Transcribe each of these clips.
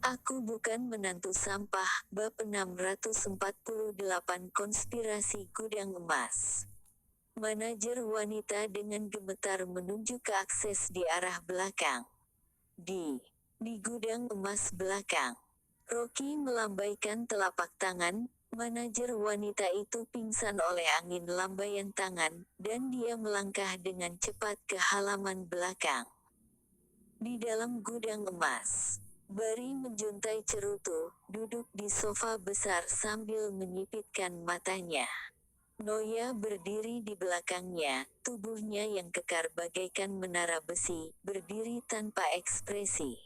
Aku bukan menantu sampah. Bab 648 Konspirasi Gudang Emas. Manajer wanita dengan gemetar menunjuk ke akses di arah belakang. Di gudang emas belakang. Rocky melambaikan telapak tangan. Manajer wanita itu pingsan oleh angin lambaian tangan, dan dia melangkah dengan cepat ke halaman belakang. Di dalam gudang emas, Barry menjuntai cerutu, duduk di sofa besar sambil menyipitkan matanya. Noya berdiri di belakangnya, tubuhnya yang kekar bagaikan menara besi, berdiri tanpa ekspresi.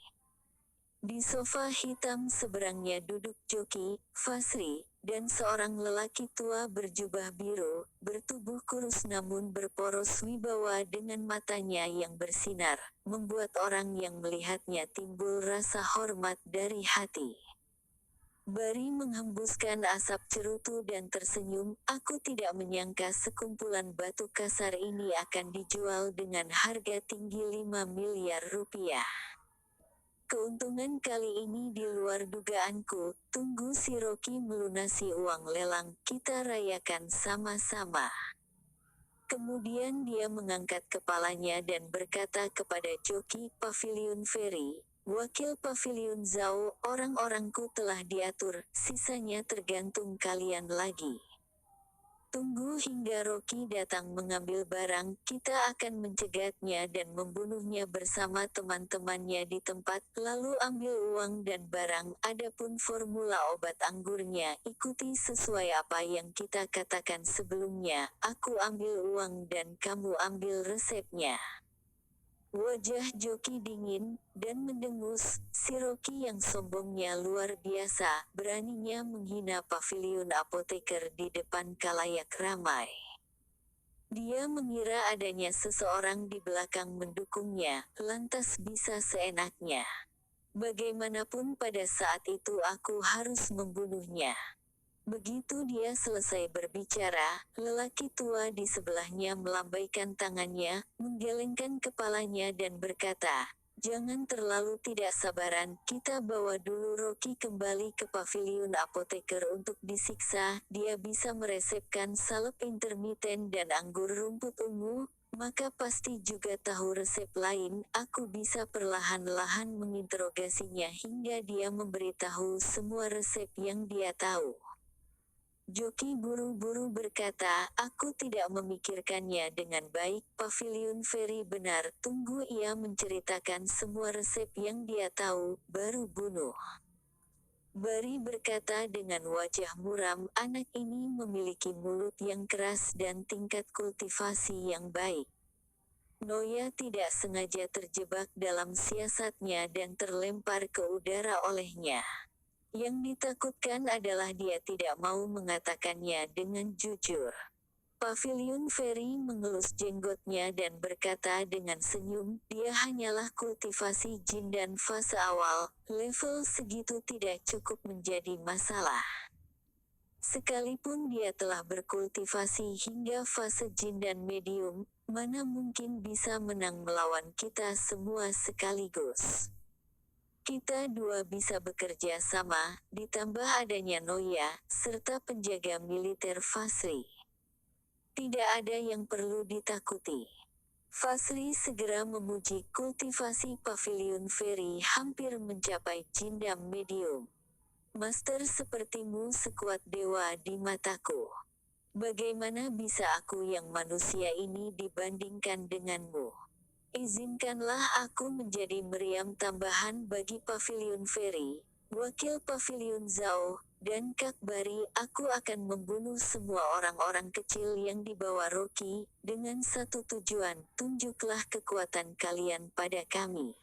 Di sofa hitam seberangnya duduk joki, Fasri, dan seorang lelaki tua berjubah biru, bertubuh kurus namun berporos wibawa dengan matanya yang bersinar, membuat orang yang melihatnya timbul rasa hormat dari hati. Barry menghembuskan asap cerutu dan tersenyum, aku tidak menyangka sekumpulan batu kasar ini akan dijual dengan harga tinggi 5 miliar rupiah. Keuntungan kali ini di luar dugaanku, tunggu si Rocky melunasi uang lelang, kita rayakan sama-sama. Kemudian dia mengangkat kepalanya dan berkata kepada joki Pavilion Ferry, wakil Pavilion Zhao, orang-orangku telah diatur, sisanya tergantung kalian lagi. Tunggu hingga Rocky datang mengambil barang, kita akan mencegatnya dan membunuhnya bersama teman-temannya di tempat, lalu ambil uang dan barang, adapun formula obat anggurnya, ikuti sesuai apa yang kita katakan sebelumnya, aku ambil uang dan kamu ambil resepnya. Wajah joki dingin, dan mendengus, si Rocky yang sombongnya luar biasa, beraninya menghina Pavilion Apoteker di depan kalayak ramai. Dia mengira adanya seseorang di belakang mendukungnya, lantas bisa seenaknya. Bagaimanapun pada saat itu aku harus membunuhnya. Begitu dia selesai berbicara, lelaki tua di sebelahnya melambaikan tangannya, menggelengkan kepalanya dan berkata, jangan terlalu tidak sabaran, kita bawa dulu Rocky kembali ke Pavilion Apoteker untuk disiksa, dia bisa meresepkan salep intermiten dan anggur rumput ungu, maka pasti juga tahu resep lain, aku bisa perlahan-lahan menginterogasinya hingga dia memberitahu semua resep yang dia tahu. Joki buru-buru berkata, aku tidak memikirkannya dengan baik, Pavilion Ferry benar, tunggu ia menceritakan semua resep yang dia tahu, baru bunuh. Barry berkata dengan wajah muram, anak ini memiliki mulut yang keras dan tingkat kultivasi yang baik. Noya tidak sengaja terjebak dalam siasatnya dan terlempar ke udara olehnya. Yang ditakutkan adalah dia tidak mau mengatakannya dengan jujur. Pavilion Ferry mengelus jenggotnya dan berkata dengan senyum, dia hanyalah kultivasi jin dan fase awal, level segitu tidak cukup menjadi masalah. Sekalipun dia telah berkultivasi hingga fase jin dan medium, mana mungkin bisa menang melawan kita semua sekaligus. Kita dua bisa bekerja sama, ditambah adanya Noya, serta penjaga militer Fasri. Tidak ada yang perlu ditakuti. Fasri segera memuji kultivasi Pavilion Ferry hampir mencapai jindam medium. Master sepertimu sekuat dewa di mataku. Bagaimana bisa aku yang manusia ini dibandingkan denganmu? Izinkanlah aku menjadi meriam tambahan bagi Pavilion Ferry, wakil Pavilion Zhao, dan Kak Barry. Aku akan membunuh semua orang-orang kecil yang dibawa Rocky, dengan satu tujuan, tunjuklah kekuatan kalian pada kami.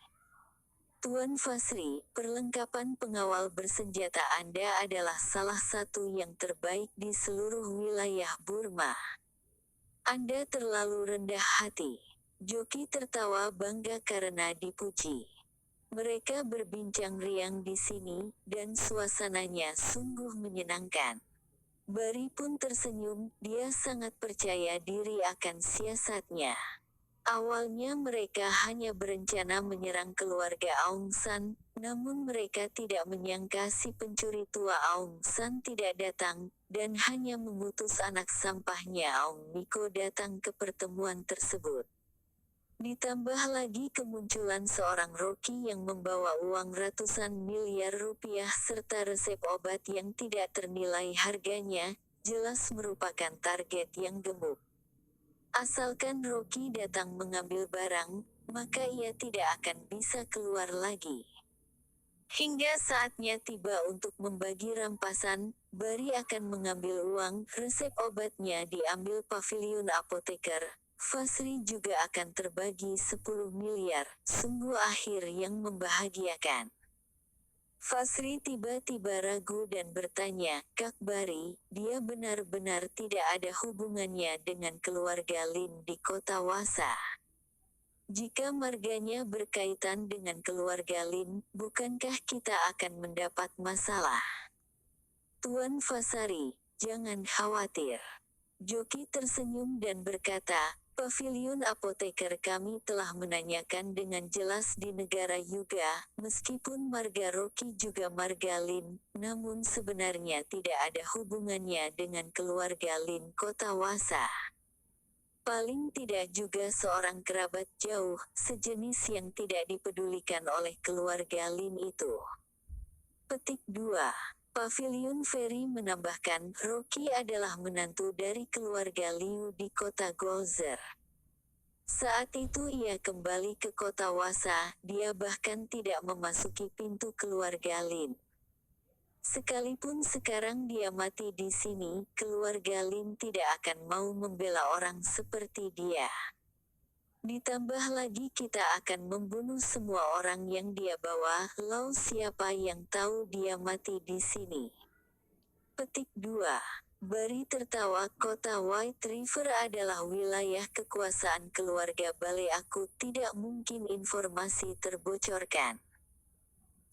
Tuan Fasri, perlengkapan pengawal bersenjata Anda adalah salah satu yang terbaik di seluruh wilayah Burma. Anda terlalu rendah hati. Joki tertawa bangga karena dipuji. Mereka berbincang riang di sini, dan suasananya sungguh menyenangkan. Barry pun tersenyum, dia sangat percaya diri akan siasatnya. Awalnya mereka hanya berencana menyerang keluarga Aung San, namun mereka tidak menyangka si pencuri tua Aung San tidak datang, dan hanya mengutus anak sampahnya Aung Miko datang ke pertemuan tersebut. Ditambah lagi kemunculan seorang Rocky yang membawa uang ratusan miliar rupiah serta resep obat yang tidak ternilai harganya, jelas merupakan target yang gemuk. Asalkan Rocky datang mengambil barang, maka ia tidak akan bisa keluar lagi. Hingga saatnya tiba untuk membagi rampasan, Bari akan mengambil uang, resep obatnya diambil paviliun apoteker, Fasri juga akan terbagi 10 miliar, sungguh akhir yang membahagiakan. Fasri tiba-tiba ragu dan bertanya, "Kak Bari, dia benar-benar tidak ada hubungannya dengan keluarga Lin di kota Wasa? Jika marganya berkaitan dengan keluarga Lin, bukankah kita akan mendapat masalah?" "Tuan Fasari, jangan khawatir." Joki tersenyum dan berkata, "Paviliun apoteker kami telah menanyakan dengan jelas di negara Yuga, meskipun marga Rocky juga marga Lin, namun sebenarnya tidak ada hubungannya dengan keluarga Lin kota Wasa. Paling tidak juga seorang kerabat jauh, sejenis yang tidak dipedulikan oleh keluarga Lin itu." Petik 2. Paviliun Ferry menambahkan, Rocky adalah menantu dari keluarga Liu di kota Golzer. Saat itu ia kembali ke kota Wasa, dia bahkan tidak memasuki pintu keluarga Lin. Sekalipun sekarang dia mati di sini, keluarga Lin tidak akan mau membela orang seperti dia. Ditambah lagi kita akan membunuh semua orang yang dia bawa, lalu siapa yang tahu dia mati di sini? Petik 2. Bari tertawa, kota White River adalah wilayah kekuasaan keluarga Bale, aku tidak mungkin informasi terbocorkan.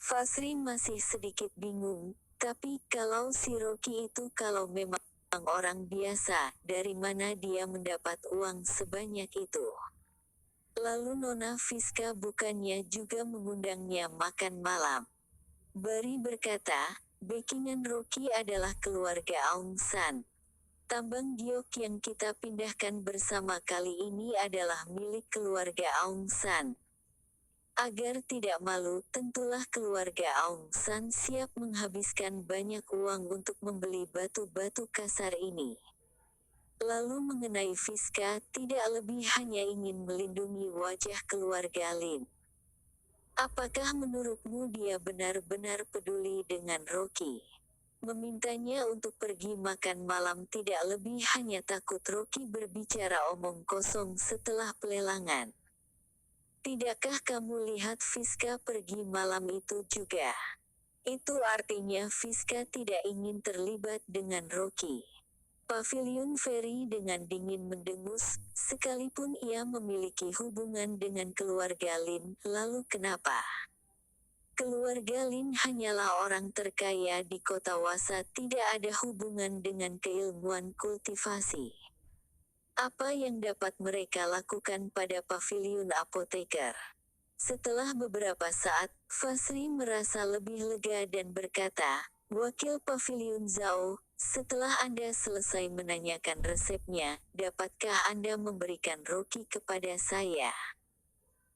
Fasri masih sedikit bingung, tapi kalau si Rocky itu kalau memang orang biasa, dari mana dia mendapat uang sebanyak itu? Lalu Nona Fiska bukannya juga mengundangnya makan malam? Bari berkata, backingan Rocky adalah keluarga Aung San. Tambang giok yang kita pindahkan bersama kali ini adalah milik keluarga Aung San. Agar tidak malu, tentulah keluarga Aung San siap menghabiskan banyak uang untuk membeli batu-batu kasar ini. Lalu mengenai Fiska, tidak lebih hanya ingin melindungi wajah keluarga Lin. Apakah menurutmu dia benar-benar peduli dengan Rocky? Memintanya untuk pergi makan malam tidak lebih hanya takut Rocky berbicara omong kosong setelah pelelangan. Tidakkah kamu lihat Fiska pergi malam itu juga? Itu artinya Fiska tidak ingin terlibat dengan Rocky. Paviliun Ferry dengan dingin mendengus, sekalipun ia memiliki hubungan dengan keluarga Lin, lalu kenapa? Keluarga Lin hanyalah orang terkaya di kota Wasa, tidak ada hubungan dengan keilmuan kultivasi. Apa yang dapat mereka lakukan pada paviliun apoteker? Setelah beberapa saat, Fasri merasa lebih lega dan berkata, "Wakil Paviliun Zhao, setelah Anda selesai menanyakan resepnya, dapatkah Anda memberikan Rocky kepada saya?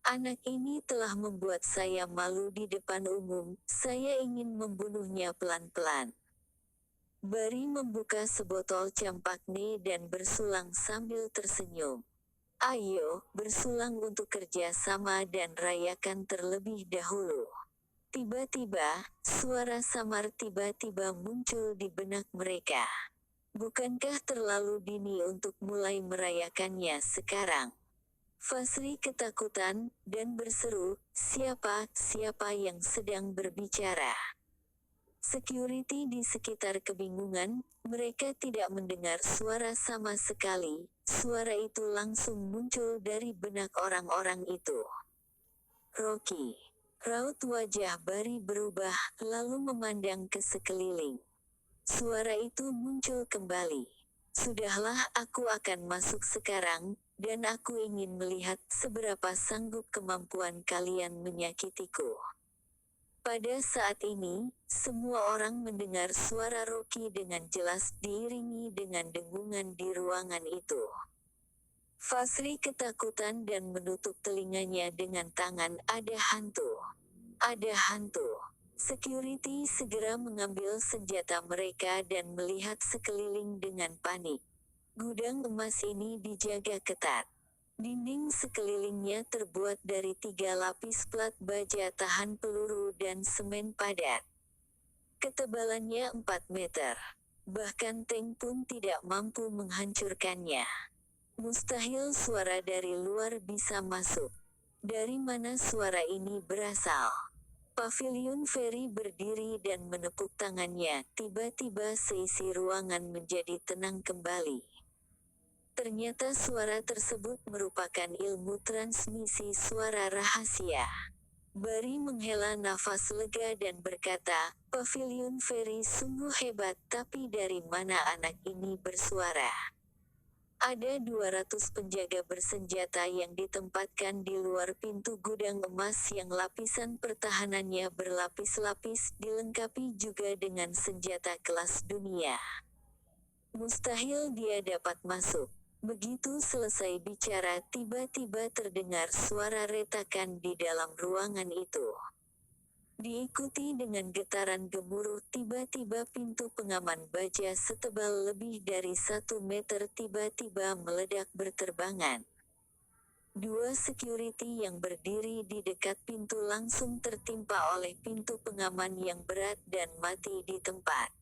Anak ini telah membuat saya malu di depan umum, saya ingin membunuhnya pelan-pelan." Bari membuka sebotol Champagne dan bersulang sambil tersenyum. "Ayo, bersulang untuk kerja sama dan rayakan terlebih dahulu." Tiba-tiba, suara samar tiba-tiba muncul di benak mereka. "Bukankah terlalu dini untuk mulai merayakannya sekarang?" Fasri ketakutan, dan berseru, Siapa yang sedang berbicara?" Security di sekitar kebingungan, mereka tidak mendengar suara sama sekali, suara itu langsung muncul dari benak orang-orang itu. "Rocky." Raut wajah Bari berubah, lalu memandang ke sekeliling. Suara itu muncul kembali. "Sudahlah, aku akan masuk sekarang, dan aku ingin melihat seberapa sanggup kemampuan kalian menyakitiku. Pada saat ini, semua orang mendengar suara Rocky dengan jelas diiringi dengan dengungan di ruangan itu. Fasri ketakutan dan menutup telinganya dengan tangan. Ada hantu. Ada hantu. Security segera mengambil senjata mereka dan melihat sekeliling dengan panik. Gudang emas ini dijaga ketat. Dinding sekelilingnya terbuat dari 3 lapis plat baja tahan peluru dan semen padat. Ketebalannya 4 meter. Bahkan tank pun tidak mampu menghancurkannya. Mustahil suara dari luar bisa masuk. Dari mana suara ini berasal? Pavilion Ferry berdiri dan menepuk tangannya. Tiba-tiba seisi ruangan menjadi tenang kembali. Ternyata suara tersebut merupakan ilmu transmisi suara rahasia. Barry menghela nafas lega dan berkata, Pavilion Ferry sungguh hebat, tapi dari mana anak ini bersuara? Ada 200 penjaga bersenjata yang ditempatkan di luar pintu gudang emas yang lapisan pertahanannya berlapis-lapis, dilengkapi juga dengan senjata kelas dunia. Mustahil dia dapat masuk. Begitu selesai bicara, tiba-tiba terdengar suara retakan di dalam ruangan itu. Diikuti dengan getaran gemuruh, tiba-tiba pintu pengaman baja setebal lebih dari 1 meter tiba-tiba meledak berterbangan. 2 security yang berdiri di dekat pintu langsung tertimpa oleh pintu pengaman yang berat dan mati di tempat.